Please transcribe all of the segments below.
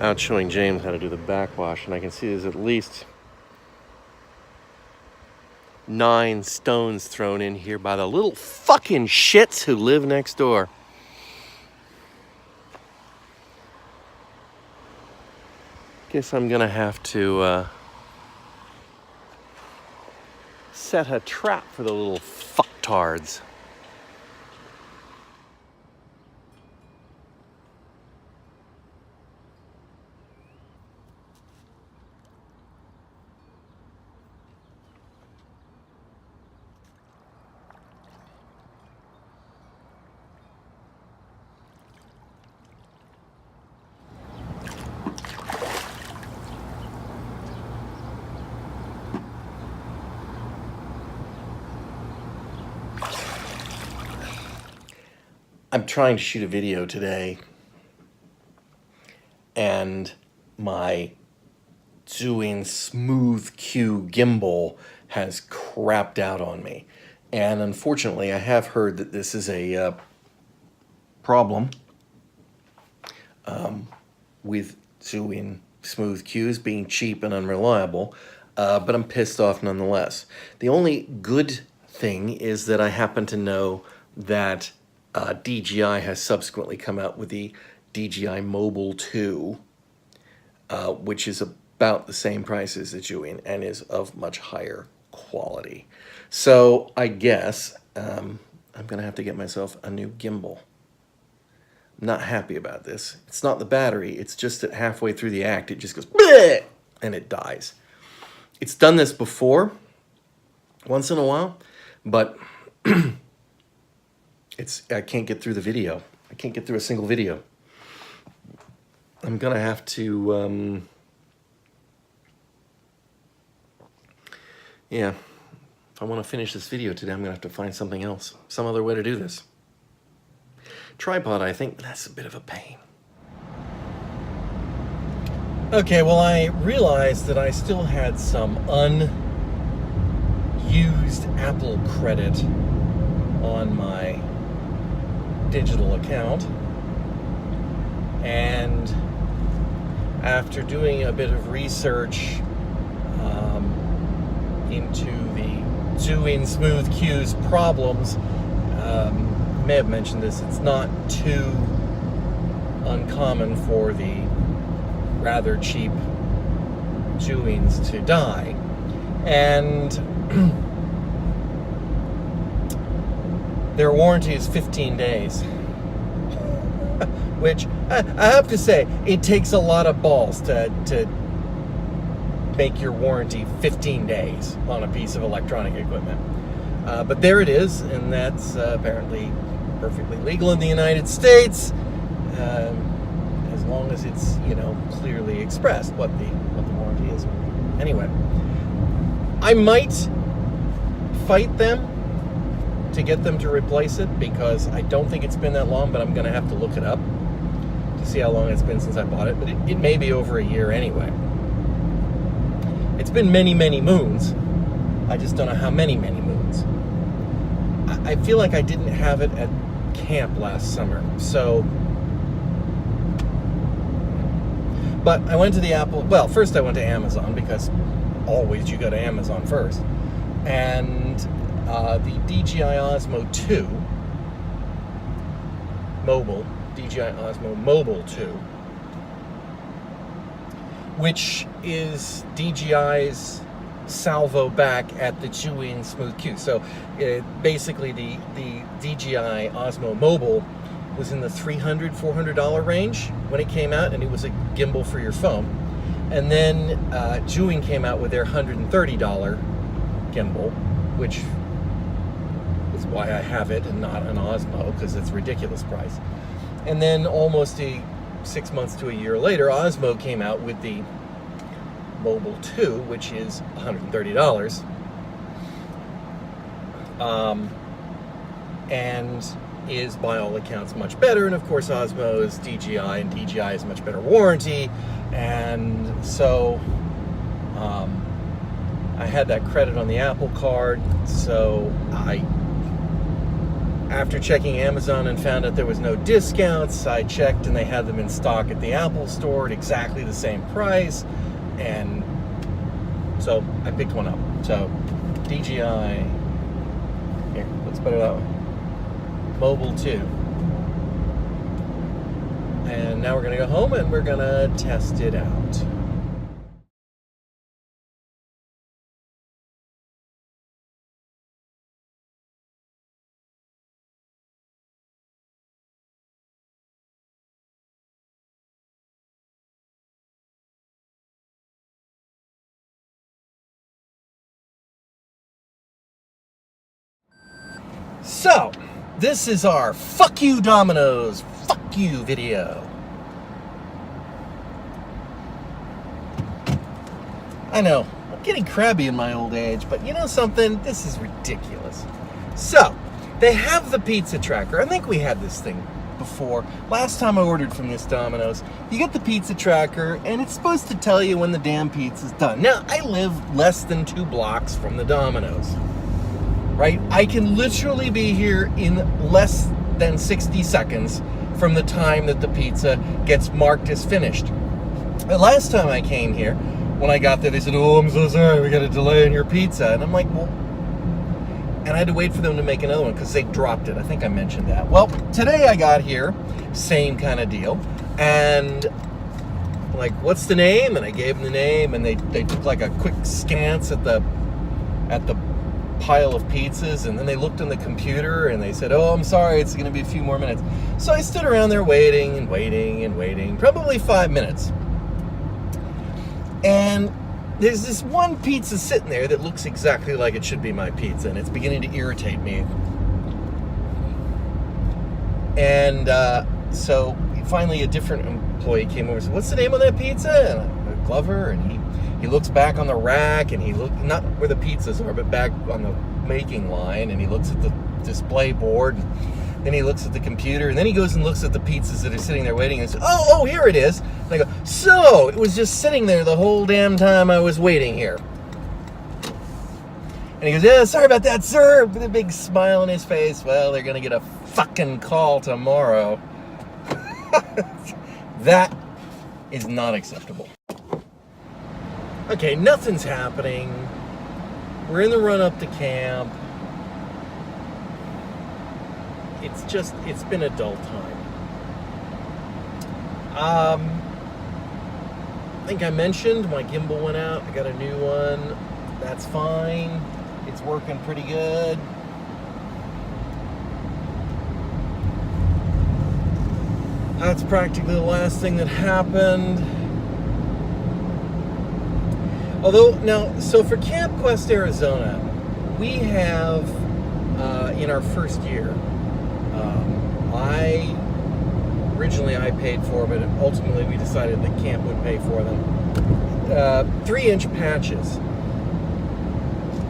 out showing James how to do the backwash, and I can see there's at least 9 stones thrown in here by the little fucking shits who live next door. Guess I'm gonna have to set a trap for the little fucktards. I'm trying to shoot a video today, and my doing smooth Q gimbal has crapped out on me. And unfortunately, I have heard that this is a problem with doing smooth Qs being cheap and unreliable, but I'm pissed off nonetheless. The only good thing is that I happen to know that DJI has subsequently come out with the DJI Mobile 2, which is about the same price as the Juin and is of much higher quality. So I guess I'm going to have to get myself a new gimbal. I'm not happy about this. It's not the battery, it's just that halfway through the act it just goes bleh, and it dies. It's done this before, once in a while, but I can't get through the video. I can't get through a single video. I'm gonna have to, yeah, if I want to finish this video today, I'm gonna have to find something else, some other way to do this. Tripod, I think, that's a bit of a pain. Okay, well, I realized that I still had some unused Apple credit on my digital account, and after doing a bit of research into the Doing Smooth Q's problems, I may have mentioned this, it's not too uncommon for the rather cheap Juins to die, and their warranty is 15 days, which I have to say, it takes a lot of balls to make your warranty 15 days on a piece of electronic equipment. But there it is, and that's apparently perfectly legal in the United States, as long as it's, you know, clearly expressed what the warranty is. Anyway, I might fight them to get them to replace it, because I don't think it's been that long, but I'm going to have to look it up to see how long it's been since I bought it. But it may be over a year anyway. It's been many, many moons. I just don't know how many, many moons. I feel like I didn't have it at camp last summer, so... But I went to the Apple... Well, first I went to Amazon, because always you go to Amazon first. And the DJI Osmo 2 Mobile, DJI Osmo Mobile 2, which is DJI's salvo back at the Doing Smooth Q. So basically the DJI Osmo Mobile was in the $300, $400 range when it came out, and it was a gimbal for your phone. And then Doing came out with their $130 gimbal, which is why I have it and not an Osmo, because it's a ridiculous price. And then almost 6 months to a year later, Osmo came out with the Mobile 2, which is $130. And is by all accounts much better, and of course Osmo is DJI, and DJI has much better warranty, and so I had that credit on the Apple card, so I After checking Amazon and found out there was no discounts, I checked and they had them in stock at the Apple store at exactly the same price. And so I picked one up. So DJI, here, let's put it that way, Mobile 2. And now we're gonna go home and we're gonna test it out. So, this is our fuck you Domino's, fuck you video. I know, I'm getting crabby in my old age, but you know something? This is ridiculous. So, they have the pizza tracker. I think we had this thing before. Last time I ordered from this Domino's, you get the pizza tracker, and it's supposed to tell you when the damn pizza's done. Now, I live less than 2 blocks from the Domino's. Right? I can literally be here in less than 60 seconds from the time that the pizza gets marked as finished. The last time I came here, when I got there, they said, "Oh, I'm so sorry, we got a delay in your pizza." And I'm like, well, and I had to wait for them to make another one because they dropped it. I think I mentioned that. Well, today I got here, same kind of deal. And like, what's the name? And I gave them the name, and they took like a quick scance at the pile of pizzas, and then they looked on the computer and they said, "Oh, I'm sorry, it's going to be a few more minutes." So I stood around there waiting and waiting and waiting, probably 5 minutes. And there's this one pizza sitting there that looks exactly like it should be my pizza, and it's beginning to irritate me. And so finally a different employee came over and said, "What's the name of that pizza?" And Glover, and he looks back on the rack, and he looked, not where the pizzas are, but back on the making line, and he looks at the display board, and then he looks at the computer, and then he goes and looks at the pizzas that are sitting there waiting, and says, oh, here it is. And I go, so, it was just sitting there the whole damn time I was waiting here. And he goes, "Yeah, sorry about that, sir," with a big smile on his face. "Well, they're going to get a fucking call tomorrow." That is not acceptable. Okay, nothing's happening. We're in the run-up to camp. It's been a dull time. I think I mentioned my gimbal went out. I got a new one. That's fine. It's working pretty good. That's practically the last thing that happened. Although, now, so for Camp Quest, Arizona, we have, in our first year, originally I paid for, but ultimately we decided that camp would pay for them, 3-inch patches.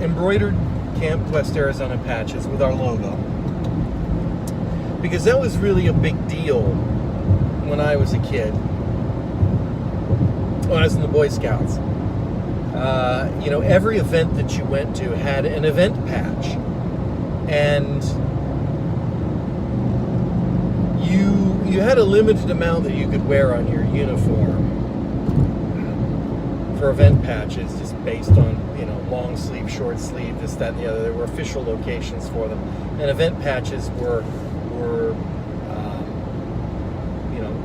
Embroidered Camp Quest, Arizona patches with our logo. Because that was really a big deal when I was a kid, when I was in the Boy Scouts. Every event that you went to had an event patch, and you had a limited amount that you could wear on your uniform for event patches, just based on long sleeve, short sleeve, this, that, and the other. There were official locations for them, and event patches were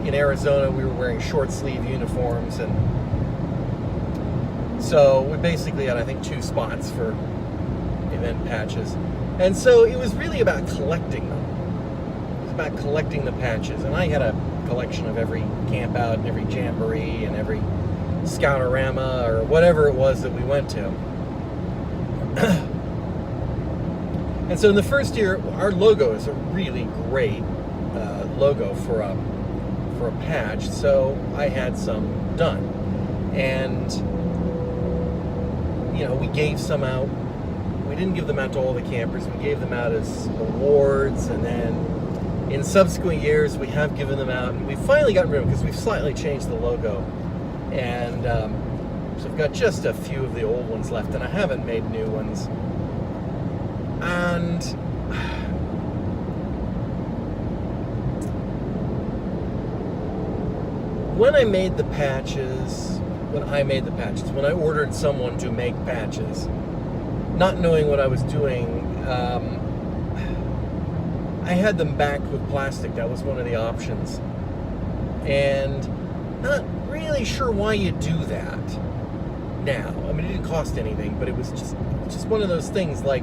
in Arizona we were wearing short sleeve uniforms, and so we basically had, I think, 2 spots for event patches. And so it was really about collecting them. It was about collecting the patches. And I had a collection of every camp out and every jamboree and every Scoutorama or whatever it was that we went to. And so in the first year, our logo is a really great logo for a patch. So I had some done. And we gave some out. We didn't give them out to all the campers. We gave them out as awards, and then in subsequent years we have given them out, and we've finally gotten rid of them because we've slightly changed the logo, and so I've got just a few of the old ones left, and I haven't made new ones. And when I made the patches, when I ordered someone to make patches, not knowing what I was doing, I had them backed with plastic. That was one of the options. And not really sure why you do that now. I mean, it didn't cost anything, but it was just one of those things like,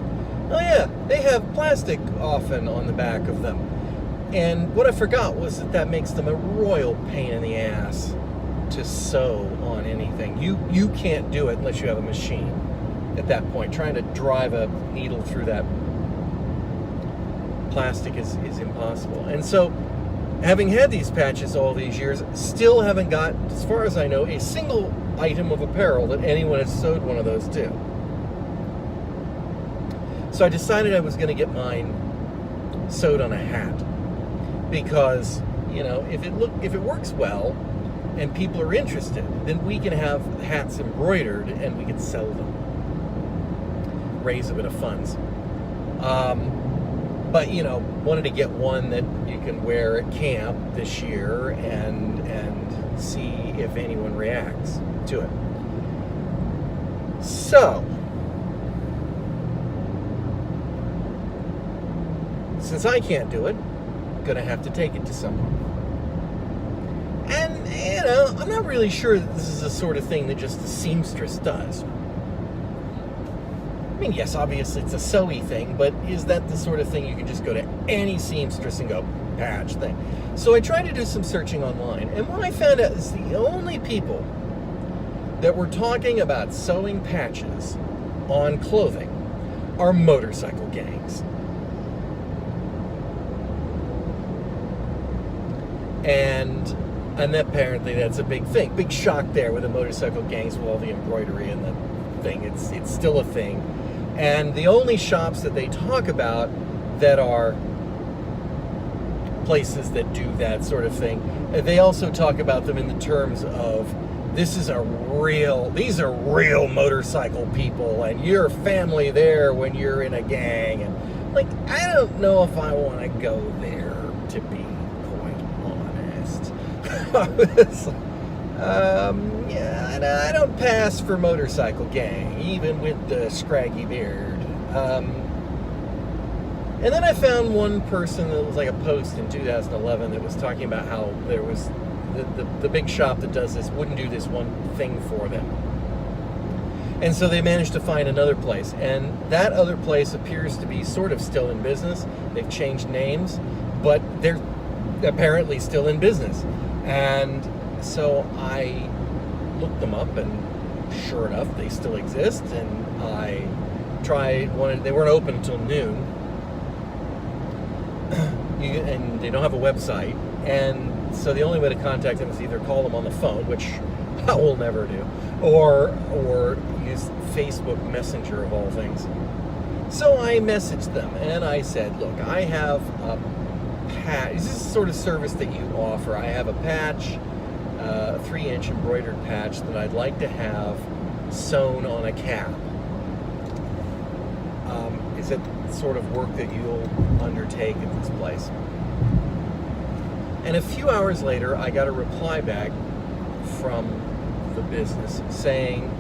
oh yeah, they have plastic often on the back of them. And what I forgot was that makes them a royal pain in the ass to sew on anything. You can't do it unless you have a machine at that point. Trying to drive a needle through that plastic is impossible. And so, having had these patches all these years, still haven't got, as far as I know, a single item of apparel that anyone has sewed one of those to. So I decided I was going to get mine sewed on a hat, because, you know, if it works well and people are interested, then we can have hats embroidered and we can sell them, raise a bit of funds. But, you know, wanted to get one that you can wear at camp this year and see if anyone reacts to it. So, since I can't do it, I'm gonna have to take it to someone. And, you know, I'm not really sure that this is the sort of thing that just a seamstress does. I mean, yes, obviously it's a sewy thing, but is that the sort of thing you can just go to any seamstress and go, patch thing? So I tried to do some searching online, and what I found out is the only people that were talking about sewing patches on clothing are motorcycle gangs. And apparently that's a big thing. Big shock there with the motorcycle gangs with all the embroidery and the thing. It's still a thing. And the only shops that they talk about that are places that do that sort of thing, they also talk about them in the terms of, these are real motorcycle people, and you're family there when you're in a gang. And like, I don't know if I want to go there, to be quite honest. Yeah, I don't pass for motorcycle gang, even with the scraggy beard. And then I found one person that was like a post in 2011 that was talking about how there was the big shop that does this wouldn't do this one thing for them. And so they managed to find another place. And that other place appears to be sort of still in business. They've changed names, but they're apparently still in business. And so I looked them up, and sure enough, they still exist. And I tried one. They weren't open until noon, and they don't have a website. And so the only way to contact them is either call them on the phone, which I will never do, or use Facebook Messenger of all things. So I messaged them and I said, look, I have a patch. Is this the sort of service that you offer? I have a patch, a 3-inch embroidered patch that I'd like to have sewn on a cap. Is it the sort of work that you'll undertake at this place? And a few hours later, I got a reply back from the business saying,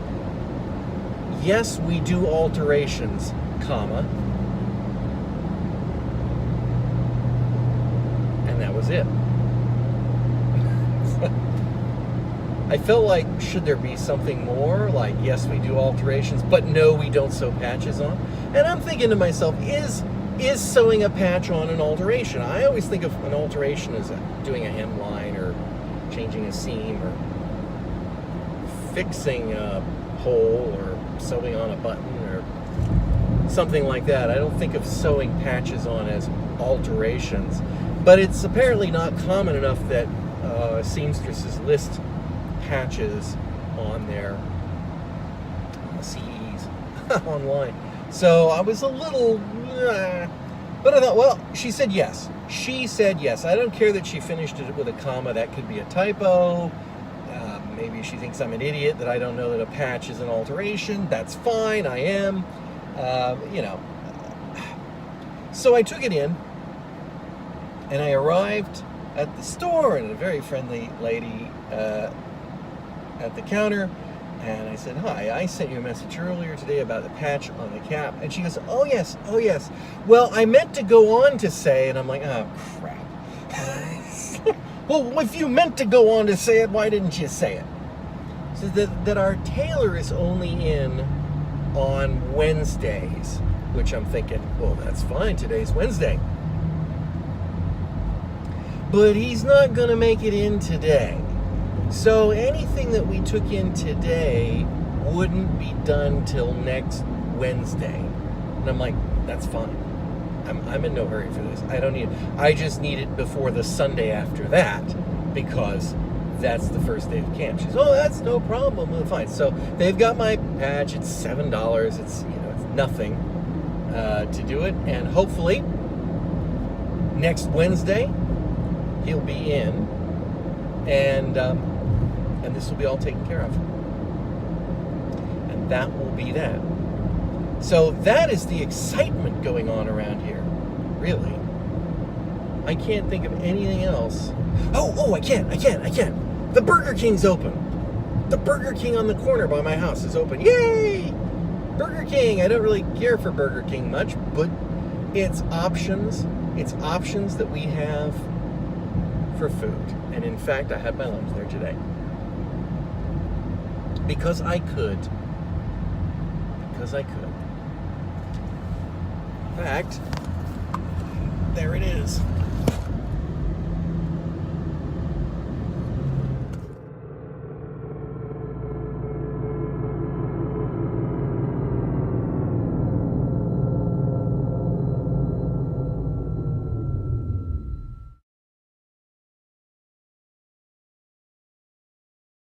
yes, we do alterations, comma. And that was it. I felt like, should there be something more? Like, yes, we do alterations, but no, we don't sew patches on. And I'm thinking to myself, is sewing a patch on an alteration? I always think of an alteration as doing a hemline or changing a seam or fixing a hole or sewing on a button or something like that. I don't think of sewing patches on as alterations. But it's apparently not common enough that seamstresses list patches on their CEs online. So I was a little, but I thought, well, she said yes. She said yes. I don't care that she finished it with a comma. That could be a typo. Maybe she thinks I'm an idiot that I don't know that a patch is an alteration. That's fine. I am. You know. So I took it in, and I arrived at the store, and a very friendly lady at the counter. And I said, hi, I sent you a message earlier today about the patch on the cap. And she goes, oh yes. Well, I meant to go on to say, and I'm like, oh crap. Well, if you meant to go on to say it, why didn't you say it? So that our tailor is only in on Wednesdays, which I'm thinking, well, that's fine, today's Wednesday. But he's not gonna make it in today. So anything that we took in today wouldn't be done till next Wednesday. And I'm like, that's fine. I'm in no hurry for this. I don't need it. I just need it before the Sunday after that, because that's the first day of camp. She's, oh, that's no problem. Well, fine. So they've got my patch. It's $7. It's, you know, it's nothing to do it. And hopefully next Wednesday he'll be in, and this will be all taken care of. And that will be that. So that is the excitement going on around here, really. I can't think of anything else. Oh, I can. The Burger King's open. The Burger King on the corner by my house is open. Yay! Burger King. I don't really care for Burger King much, but it's options. It's options that we have for food. And in fact, I had my lunch there today. Because I could. In fact, there it is.